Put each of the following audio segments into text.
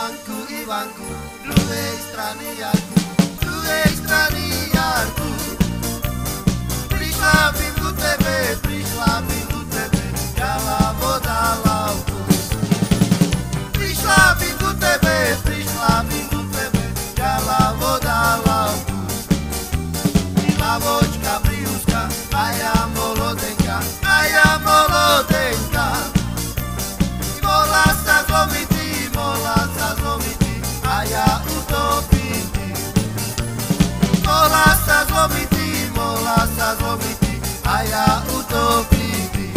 Ivanku, druhej strany Jarku. Prišla bym ku tebe, dala voda lavku. Prišla bym ku tebe, dala voda lavku. Lavočka priúzka, a ja molodenka. Mohla sa zlomiti, a ja utopiti. Mohla sa zlomiti, a ja utopiti.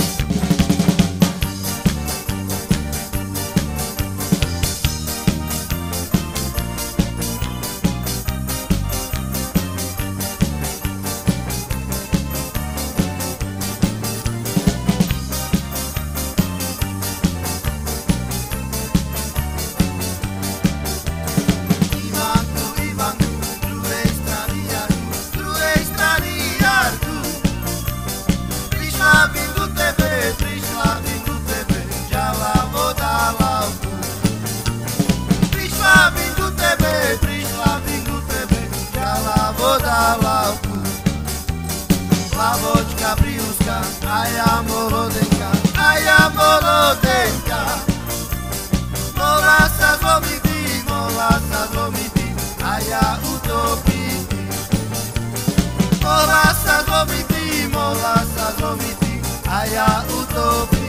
Prišla bym ku tebe, dala voda lavku. Prišla bym ku tebe, dala voda lavku. Lavočka priúzka, a ja molodenka. Mohla sa zlomiti, a ja utopiti. Mohla sa zlomiti, a ja utopiti.